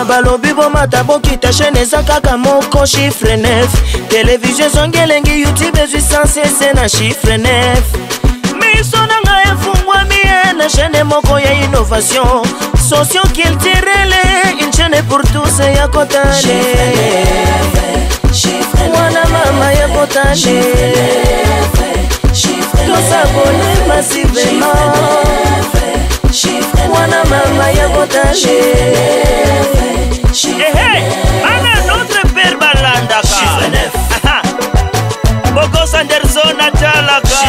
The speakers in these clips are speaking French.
Balobi bomata bokita chaîne eza kaka moko chiffre 9. Télévision zongelengi YouTube ezwi c'est na chiffre 9. Miso nanga efungwami na chaîne moko ya innovation socio-culturelle, une chaîne pour tous ya kotane. Mwana mama ya kotane tosabone massivement. Mwana mama ya kotane. Ana notre père balandaka Boko Sanderson atalaka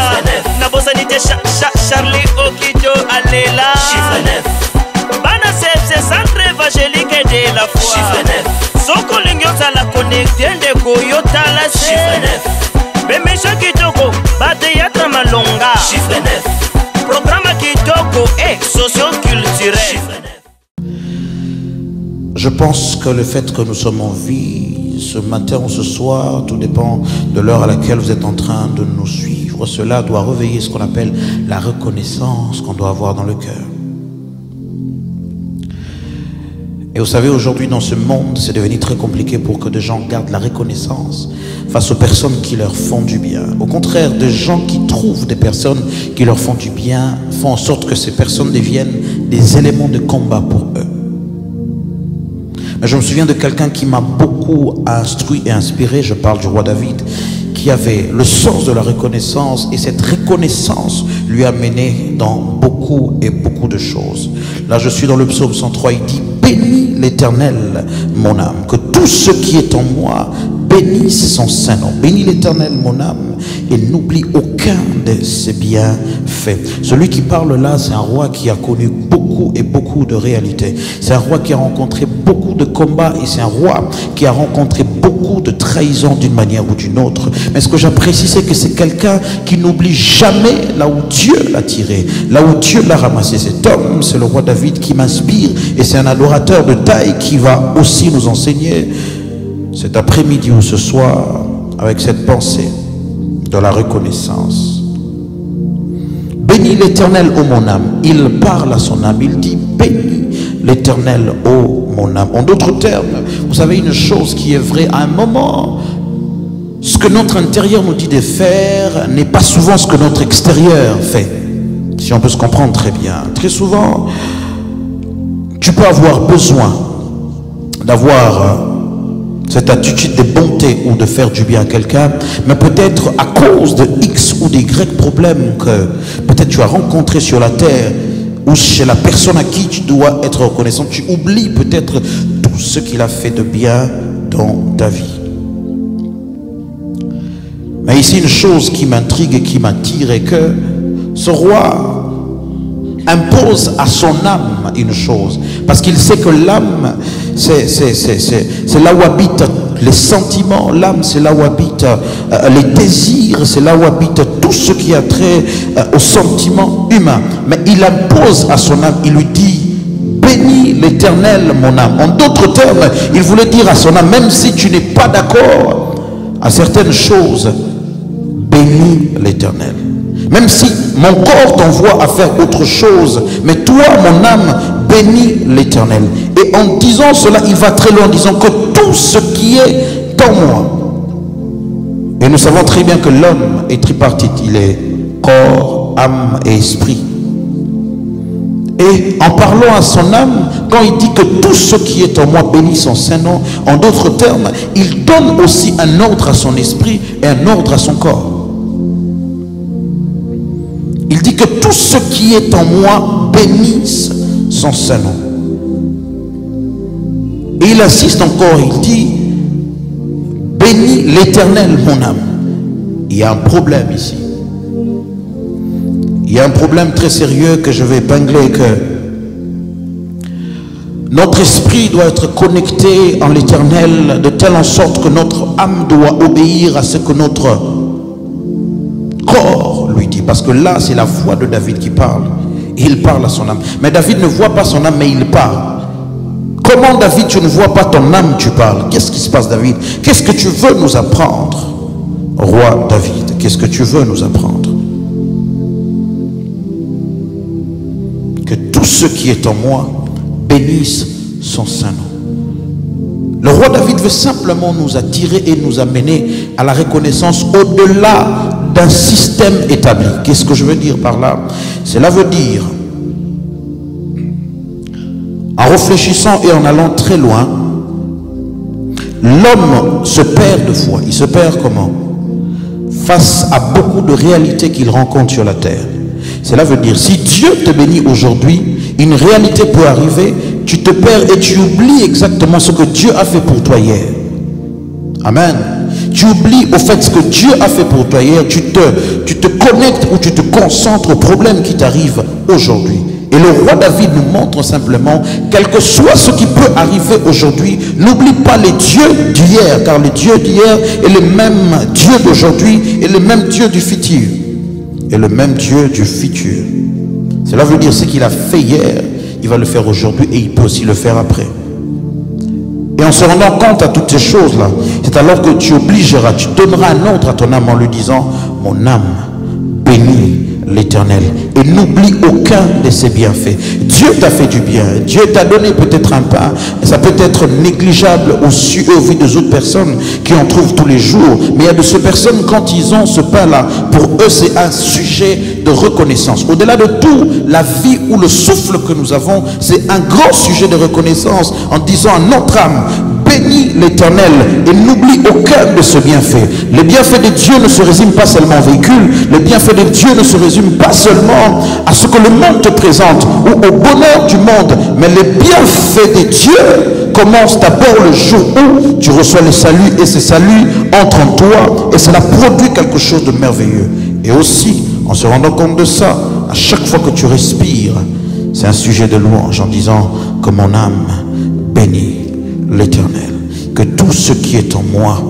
na bosanite Charlie Okijo alela Bana c'est centre évangélique de la foi. Soko lingyosa la connecter ndeko yotala se. Bemesha kitoko bate yatra malonga. Programme kitoko et socio-culturel. Je pense que le fait que nous sommes en vie ce matin ou ce soir, tout dépend de l'heure à laquelle vous êtes en train de nous suivre. Cela doit réveiller ce qu'on appelle la reconnaissance qu'on doit avoir dans le cœur. Et vous savez, aujourd'hui dans ce monde, c'est devenu très compliqué pour que des gens gardent la reconnaissance face aux personnes qui leur font du bien. Au contraire, des gens qui trouvent des personnes qui leur font du bien font en sorte que ces personnes deviennent des éléments de combat pour eux. Mais je me souviens de quelqu'un qui m'a beaucoup instruit et inspiré, je parle du roi David, qui avait le sens de la reconnaissance, et cette reconnaissance lui a mené dans beaucoup et beaucoup de choses. Là, je suis dans le psaume 103, il dit: bénis l'Éternel, mon âme, que tout ce qui est en moi bénisse son saint nom. Bénis l'Éternel, mon âme, et n'oublie aucun de ses bienfaits. Celui qui parle là, c'est un roi qui a connu beaucoup et beaucoup de réalités. C'est un roi qui a rencontré beaucoup de combats, et c'est un roi qui a rencontré beaucoup de trahisons d'une manière ou d'une autre. Mais ce que j'apprécie, c'est que c'est quelqu'un qui n'oublie jamais là où Dieu l'a tiré, là où Dieu l'a ramassé. Cet homme, c'est le roi David qui m'inspire, et c'est un adorateur de taille qui va aussi nous enseigner cet après-midi ou ce soir avec cette pensée de la reconnaissance. Bénis l'Éternel, ô mon âme. Il parle à son âme, il dit: bénis l'Éternel, ô mon âme. En d'autres termes, vous savez une chose qui est vraie, à un moment, ce que notre intérieur nous dit de faire n'est pas souvent ce que notre extérieur fait. Si on peut se comprendre très bien. Très souvent, tu peux avoir besoin d'avoir cette attitude de bonté ou de faire du bien à quelqu'un, mais peut-être à cause de X ou d'Y problèmes que peut-être tu as rencontré sur la terre, ou chez la personne à qui tu dois être reconnaissant, tu oublies peut-être tout ce qu'il a fait de bien dans ta vie. Mais ici, une chose qui m'intrigue et qui m'attire est que ce roi impose à son âme une chose, parce qu'il sait que l'âme, c'est là où habitent les sentiments, l'âme c'est là où habitent les désirs, c'est là où habite tout ce qui a trait aux sentiments humains. Mais il impose à son âme, il lui dit: bénis l'Éternel, mon âme. En d'autres termes, il voulait dire à son âme, même si tu n'es pas d'accord à certaines choses, bénis l'Éternel. Même si mon corps t'envoie à faire autre chose, mais toi, mon âme, bénis l'Éternel. Et en disant cela, il va très loin en disant que tout ce qui est en moi. Et nous savons très bien que l'homme est tripartite. Il est corps, âme et esprit. Et en parlant à son âme, quand il dit que tout ce qui est en moi bénit son saint nom, en d'autres termes, il donne aussi un ordre à son esprit et un ordre à son corps. Il dit que tout ce qui est en moi bénisse son saint nom. Et il insiste encore, il dit: bénis l'Éternel, mon âme. Il y a un problème ici. Il y a un problème très sérieux que je vais épingler, que notre esprit doit être connecté en l'Éternel de telle en sorte que notre âme doit obéir à ce que notre corps lui dit. Parce que là, c'est la voix de David qui parle. Il parle à son âme. Mais David ne voit pas son âme, mais il parle. Comment, David, tu ne vois pas ton âme, tu parles? Qu'est-ce qui se passe, David? Qu'est-ce que tu veux nous apprendre, roi David? Qu'est-ce que tu veux nous apprendre? Que tout ce qui est en moi bénisse son saint nom. Le roi David veut simplement nous attirer et nous amener à la reconnaissance au-delà d'un système établi. Qu'est-ce que je veux dire par là? Cela veut dire, en réfléchissant et en allant très loin, l'homme se perd de foi. Il se perd comment? Face à beaucoup de réalités qu'il rencontre sur la terre. Cela veut dire, si Dieu te bénit aujourd'hui, une réalité peut arriver, tu te perds et tu oublies exactement ce que Dieu a fait pour toi hier. Amen. Tu oublies au fait ce que Dieu a fait pour toi hier, tu te connectes ou tu te concentres aux problèmes qui t'arrivent aujourd'hui. Et le roi David nous montre simplement, quel que soit ce qui peut arriver aujourd'hui, n'oublie pas les dieux d'hier, car le Dieu d'hier est le même Dieu d'aujourd'hui et le même Dieu du futur. Et le même Dieu du futur. Cela veut dire ce qu'il a fait hier, il va le faire aujourd'hui et il peut aussi le faire après. Et en se rendant compte à toutes ces choses-là, c'est alors que tu obligeras, tu donneras un ordre à ton âme en lui disant, mon âme, bénis l'Éternel et n'oublie aucun de ses bienfaits. Dieu t'a fait du bien, Dieu t'a donné peut-être un pain, ça peut être négligeable au vu des autres personnes qui en trouvent tous les jours, mais il y a de ces personnes, quand ils ont ce pain-là, pour eux c'est un sujet de reconnaissance. Au-delà de tout, la vie ou le souffle que nous avons, c'est un grand sujet de reconnaissance en disant à notre âme, bénis l'Éternel et n'oublie aucun de ce bienfait. Les bienfaits de Dieu ne se résument pas seulement au véhicule, les bienfaits de Dieu ne se résument pas seulement à ce que le monde te présente ou au bonheur du monde, mais les bienfaits de Dieu commencent d'abord le jour où tu reçois le salut et ce salut entre en toi et cela produit quelque chose de merveilleux. Et aussi, en se rendant compte de ça, à chaque fois que tu respires, c'est un sujet de louange en disant que mon âme bénit l'Éternel, que tout ce qui est en moi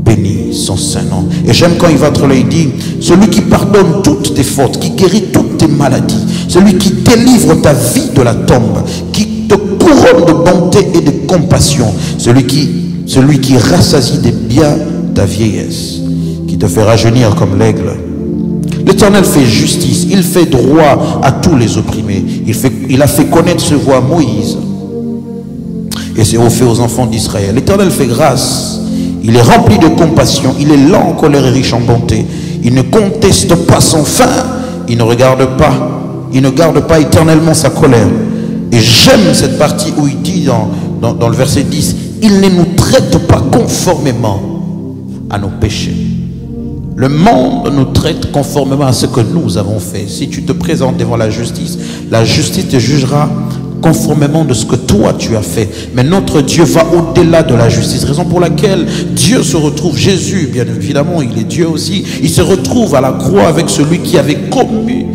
bénit son saint nom. Et j'aime quand il va être là, il dit, celui qui pardonne toutes tes fautes, qui guérit toutes tes maladies, celui qui délivre ta vie de la tombe, qui te couronne de bonté et de compassion, celui qui rassasie des biens ta vieillesse, qui te fait rajeunir comme l'aigle. L'Éternel fait justice, il fait droit à tous les opprimés, il a fait connaître ce voie à Moïse et c'est fait aux enfants d'Israël. L'Éternel fait grâce, il est rempli de compassion, il est lent en colère et riche en bonté, il ne conteste pas son fin, il ne garde pas éternellement sa colère. Et j'aime cette partie où il dit dans le verset 10, il ne nous traite pas conformément à nos péchés. Le monde nous traite conformément à ce que nous avons fait. Si tu te présentes devant la justice te jugera conformément de ce que toi tu as fait. Mais notre Dieu va au-delà de la justice, raison pour laquelle Dieu se retrouve, Jésus bien évidemment, il est Dieu aussi, il se retrouve à la croix avec celui qui avait commis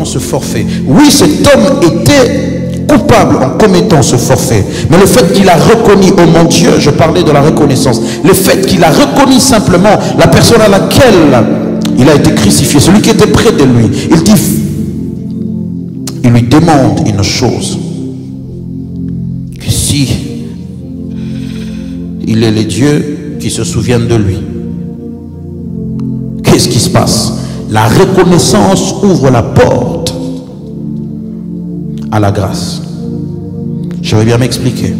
ce forfait. Oui, cet homme était coupable en commettant ce forfait, mais le fait qu'il a reconnu, oh mon Dieu, je parlais de la reconnaissance, le fait qu'il a reconnu simplement la personne à laquelle il a été crucifié, celui qui était près de lui, il lui demande une chose, que si il est le Dieu qui se souvienne de lui, qu'est-ce qui se passe? La reconnaissance ouvre la porte à la grâce. Je vais bien m'expliquer.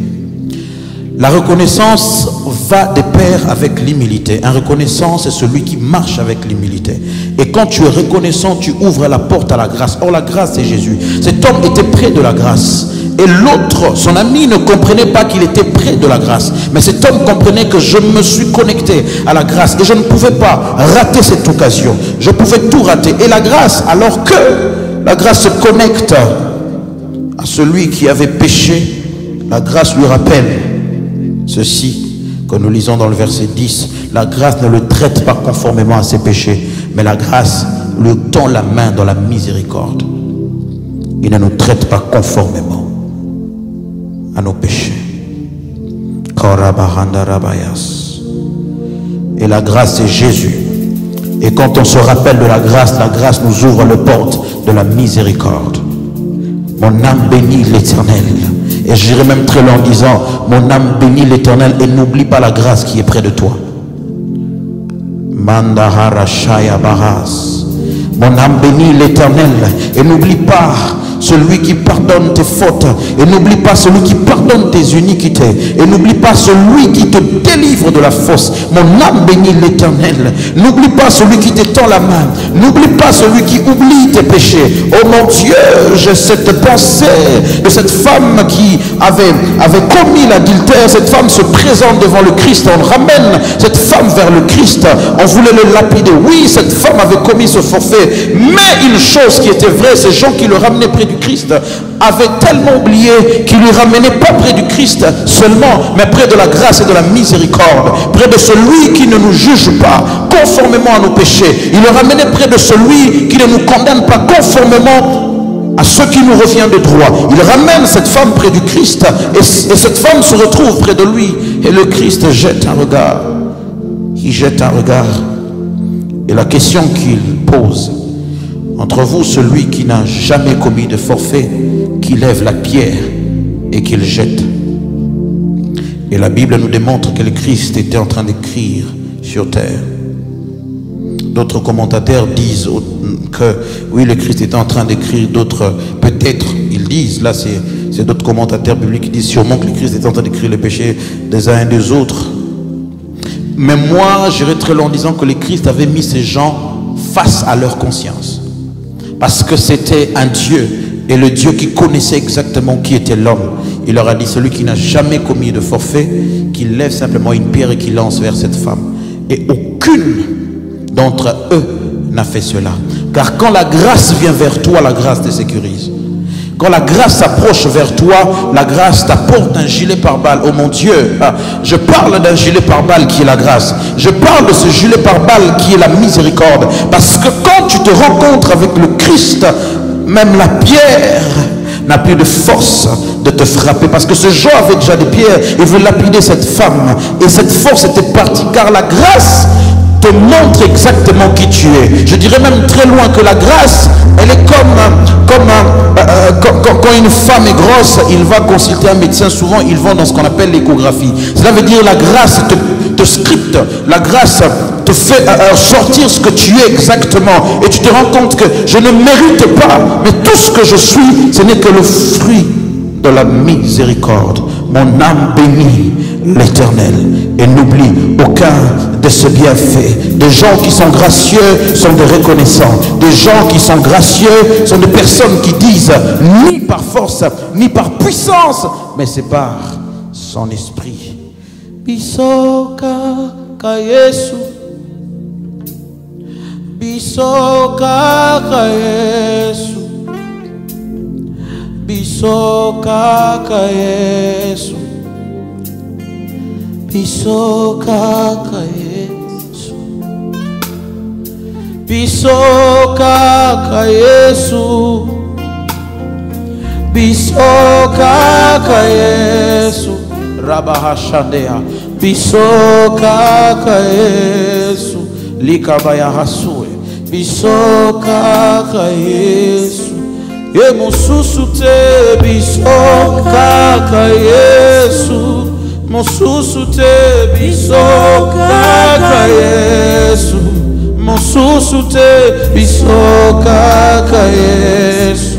La reconnaissance va de pair avec l'humilité. Un reconnaissant, c'est celui qui marche avec l'humilité. Et quand tu es reconnaissant, tu ouvres la porte à la grâce. Or, la grâce, c'est Jésus. Cet homme était près de la grâce. Et l'autre, son ami, ne comprenait pas qu'il était près de la grâce. Mais cet homme comprenait que je me suis connecté à la grâce. Et je ne pouvais pas rater cette occasion. Je pouvais tout rater. Et la grâce, alors que la grâce se connecte à celui qui avait péché, la grâce lui rappelle ceci que nous lisons dans le verset 10. La grâce ne le traite pas conformément à ses péchés, mais la grâce lui tend la main dans la miséricorde. Il ne nous traite pas conformément à nos péchés. Et la grâce, c'est Jésus. Et quand on se rappelle de la grâce nous ouvre les portes de la miséricorde. Mon âme bénit l'Éternel. Et j'irai même très loin en disant, mon âme bénit l'Éternel et n'oublie pas la grâce qui est près de toi. Mandahara Shaya Baras. Mon âme bénit l'Éternel et n'oublie pas celui qui pardonne tes fautes. Et n'oublie pas celui qui pardonne tes iniquités. Et n'oublie pas celui qui te délivre de la fosse. Mon âme bénit l'Éternel. N'oublie pas celui qui t'étend la main. N'oublie pas celui qui oublie tes péchés. Oh mon Dieu, j'ai cette pensée de cette femme qui avait commis l'adultère. Cette femme se présente devant le Christ. On ramène cette femme vers le Christ. On voulait le lapider. Oui, cette femme avait commis ce forfait. Mais une chose qui était vraie, ces gens qui le ramenaient près du Christ avaient tellement oublié qu'ils ne lui ramenaient pas près du Christ seulement, mais près de la grâce et de la miséricorde, près de celui qui ne nous juge pas conformément à nos péchés. Il le ramenait près de celui qui ne nous condamne pas conformément à ce qui nous revient de droit. Il ramène cette femme près du Christ et cette femme se retrouve près de lui. Et le Christ jette un regard. Il jette un regard. Et la question qu'il pose: entre vous, celui qui n'a jamais commis de forfait, qui lève la pierre et qu'il jette. Et la Bible nous démontre que le Christ était en train d'écrire sur terre. D'autres commentateurs disent que oui, le Christ était en train d'écrire. D'autres, peut-être, ils disent, là c'est d'autres commentateurs bibliques qui disent sûrement que le Christ était en train d'écrire les péchés des uns et des autres. Mais moi, j'irai très loin en disant que le Christ avait mis ces gens face à leur conscience. Parce que c'était un Dieu, et le Dieu qui connaissait exactement qui était l'homme. Il leur a dit: celui qui n'a jamais commis de forfait, qu'il lève simplement une pierre et qu'il lance vers cette femme. Et aucune d'entre eux n'a fait cela. Car quand la grâce vient vers toi, la grâce te sécurise. Quand la grâce s'approche vers toi, la grâce t'apporte un gilet pare-balles. Oh mon Dieu, je parle d'un gilet pare-balles qui est la grâce. Je parle de ce gilet pare-balles qui est la miséricorde. Parce que quand tu te rencontres avec le Christ, même la pierre n'a plus de force de te frapper. Parce que ce Jean avait déjà des pierres. Il veut lapider cette femme. Et cette force était partie. Car la grâce te montre exactement qui tu es. Je dirais même très loin que la grâce, elle est quand une femme est grosse, il va consulter un médecin. Souvent, ils vont dans ce qu'on appelle l'échographie. Cela veut dire la grâce te scripte. La grâce te fait sortir ce que tu es exactement. Et tu te rends compte que je ne mérite pas. Mais tout ce que je suis, ce n'est que le fruit de la miséricorde. Mon âme bénit l'Éternel et n'oublie aucun de ses bienfaits. Des gens qui sont gracieux sont des reconnaissants. Des gens qui sont gracieux sont des personnes qui disent ni par force, ni par puissance, mais c'est par son esprit. Bisoka ka Yesu, bisoka ka Yesu, bisoka ka Yesu, bisoka ka Yesu, bisoka ka Yesu, bisoka ka Yesu, Rabahashandea, bisoka ka Yesu, likabaya hasue, bisoka ka Yesu, ye mususu te, bisoka ka Yesu. Mosusu te, bisoka ka Yesu. Mosusu te, bisoka ka Yesu.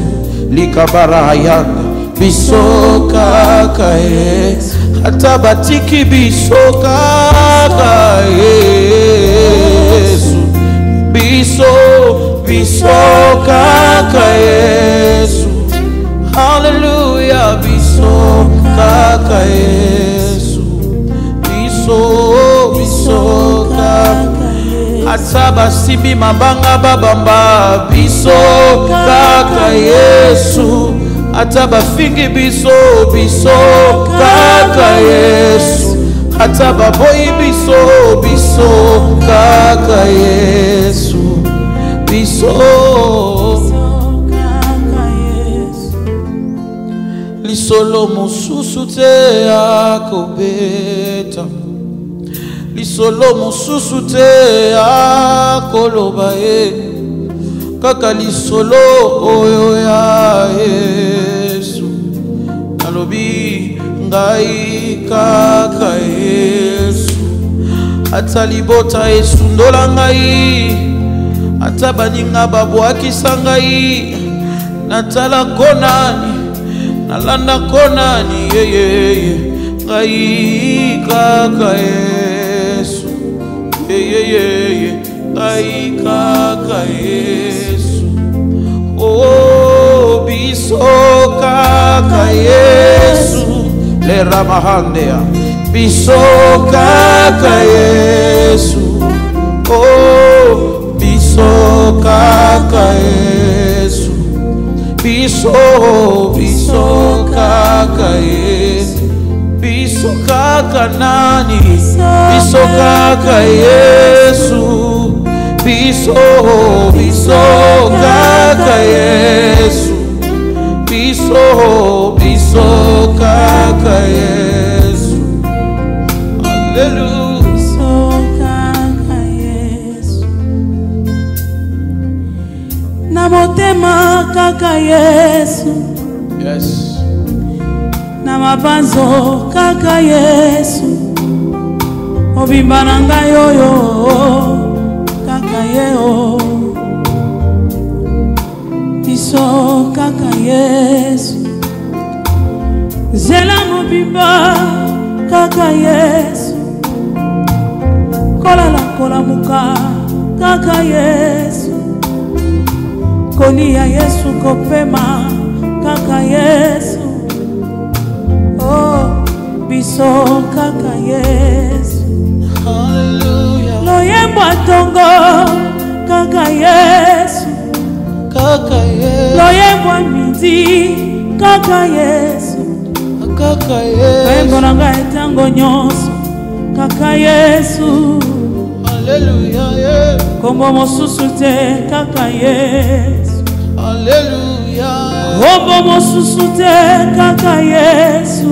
Likabarayanda, bisoka ka Yesu. Atabatiki, bisoka ka Yesu. Bisoka ka Yesu. Hallelujah, bisoka ka Yesu. Bisoka Ataba sibi mabanga babamba, bisoka ka Yesu. Ataba fingi bisoka ka Yesu. Ataba boy bisoka ka Yesu. Lisolo mususu te akobeta, lisolo mususu te akoloba kaka lisolo oyo ya Yesu. Nalobi ngai kaka Yesu, atalibota Yesu ndola ngai, atabaninga babwakisa ngai. natala konani nalanda konani yeye ngai kaka Yesu yeye ngai kaka Yesu oh biso kaka Yesu le ramahandea biso kaka Yesu oh biso kaka Yesu biso kaka Yesu biso kaka nani biso kaka Yesu biso kaka Yesu biso kaka Yesu Hallelujah biso kaka Yesu na motema kaka Yesu yes na mabanzo kaka Yesu obimba na ngai oyo kaka Yeo biso kaka Yesu zela mobimba kaka Yesu kolala kolamuka kaka Yesu kolia Yesu kopema kaka Yesu oh biso kaka Yesu Hallelujah loyembo tongo kaka Yesu loyembo midi kaka Yesu loyembo nanga etango nyonso kaka Yesu Hallelujah yeah kombo mosusu te kaka Yesu Hallelujah kombo mosusu te kaka Yesu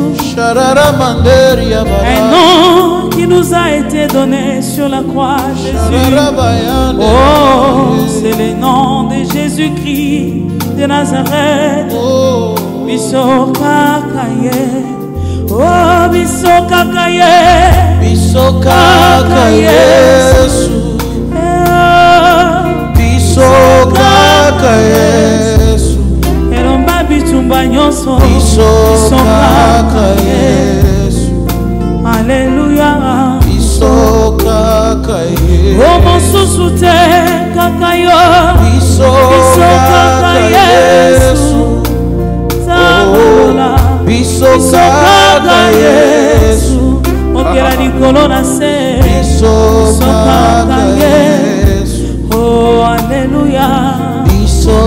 un nom qui nous a été donné sur la croix Jésus oh c'est le nom de Jésus-Christ de Nazareth biso kaka Yesu oh biso kaka Yesu biso kaka Yesu elomba bitumba nyonso biso kaka Yesu Alléluia biso kaka Yesu oh mosusu te kaka yo biso kaka Yesu Zabola biso kaka Yesu okela likolo na se biso kaka Yesu oh Alléluia biso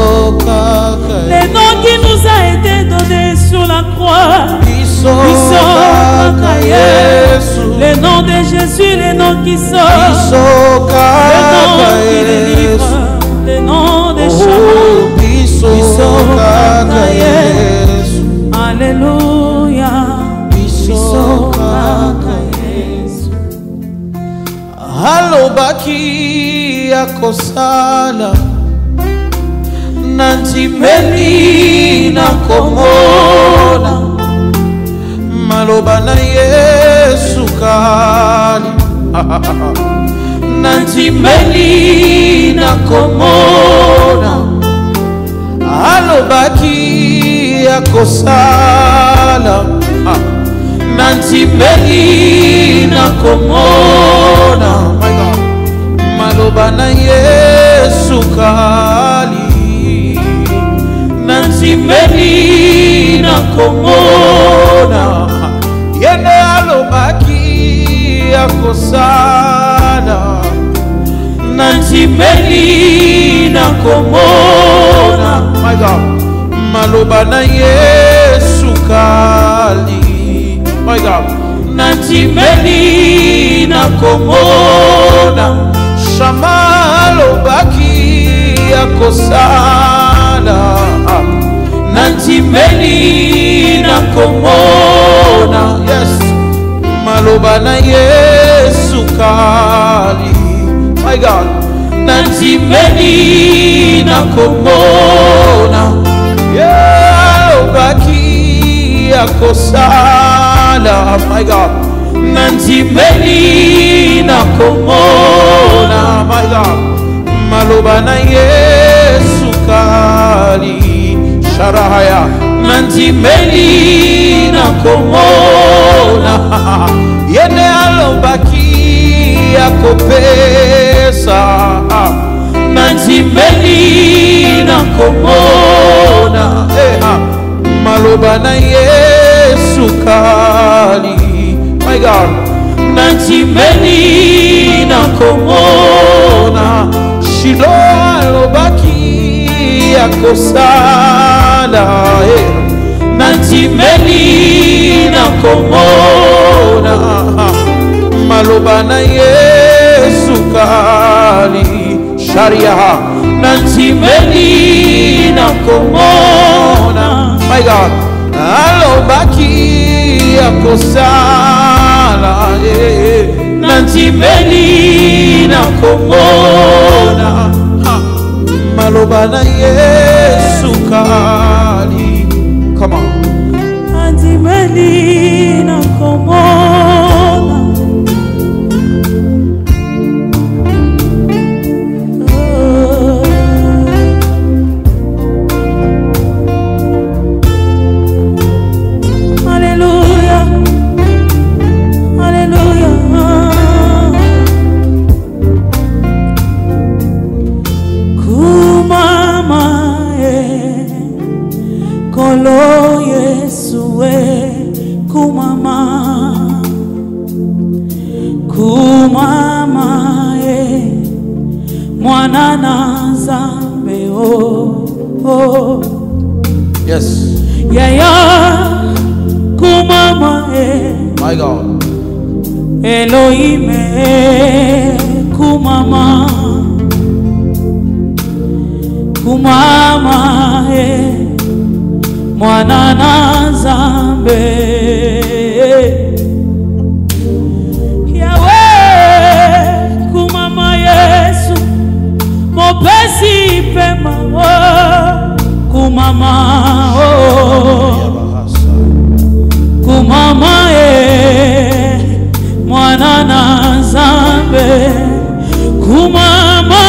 kaka le nom qui nous a été donné sur la croix biso kaka Yesu le nom de Jésus le nom qui sort biso le nom kaka qui délivre le nom de Shammah biso kaka Yesu Alléluia biso kaka Yesu alobaki akosala nantimeli nakomona maloba na Yesu kali nantimeli nakomona alobaki akosala nantimeli nakomona maloba na Yesu kali nantimeli nakomona yende alobaki akosala nantimeli nakomona maloba na Yesu kali nantimeli nakomona Shammah alobaki akosala nantimeli nakomona yes maloba na Yesu kali my God nantimeli nakomona alobaki akosala my God nantimeli nakomona my God maloba na Yesu kali Sharahaya Nantimeli na komona Yene alobaki ya kopesa Nantimeli na komona Maloba na Yesu kali My God Nantimeli na komona Shilo alobaki ya kosala Nantimeli na komona Maloba na Yesu kali Sharia Nantimeli na komona My God alobaki ya kosala Nantimeli na komona Maloba na Yesu kali Come on Nantimeli na komona Kolo Yesue kumama kumama mwana na zambe oh Yes Yaya kumama My God Elohim kumama kumama mwana na zambe Yahweh kumama Yesu mopesi pema kumama kumama mwana na zambe kumama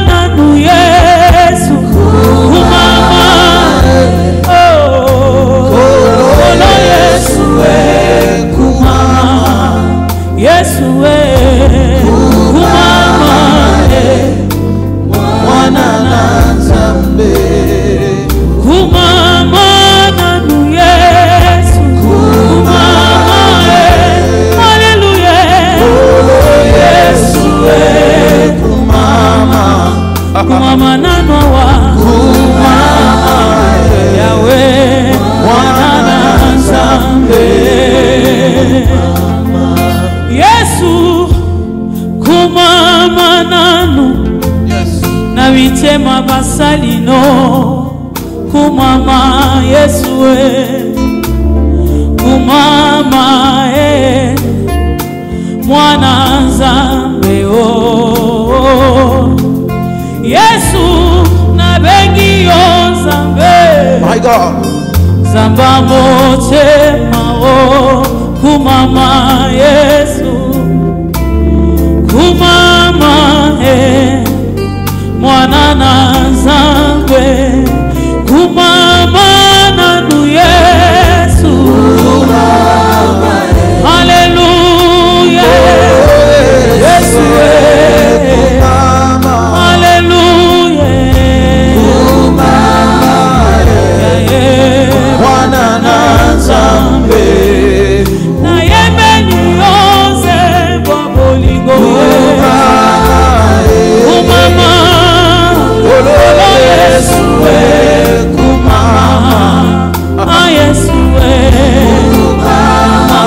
nanu Yesu kumama Yesu kumama mwana na zambe kumama nanu Yesu kumama Hallelujah Yesu kumama kumama nanu wa kumama Yahweh mwana na zambe Yesu kumama nanu Yes na vitema basalino kumama Yesu kumama mwana zambe Yesu na bengi yo zambe My God Zamba motema kumama Yesu kumama mwana na zambe kumama nanu Yesu Hallelujah Yesu Hallelujah mwana na zambe na yemeni yose bolingo kumama Yesu kumama Yesu kumama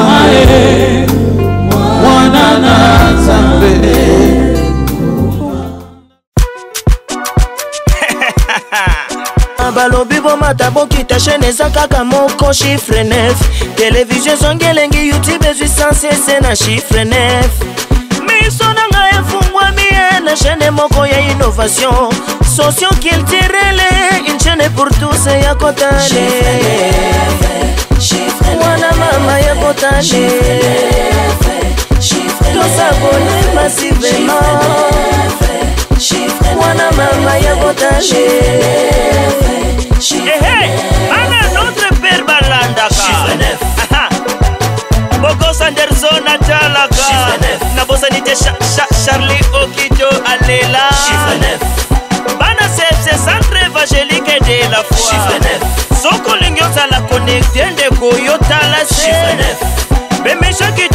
mwana na zambe balobi bomata bokita chaîne eza kaka moko chiffre 9 télévision zongelengi youtube ezwi sansese na chiffre 9 miso na ngai efungwami na chaîne moko ya innovation socio-culturelle une chaîne pour tous ya kotale mwana mama ya kotale tosabone massivement mwana mama ya potager. Mana notre père balandaka Boko Sanderson atalaka Nabosa nite Charlie Okijo alela Bana CFC Centre Évangélique de la foi Soko lingyo la connecté ndeko yo tala se Bemesha ki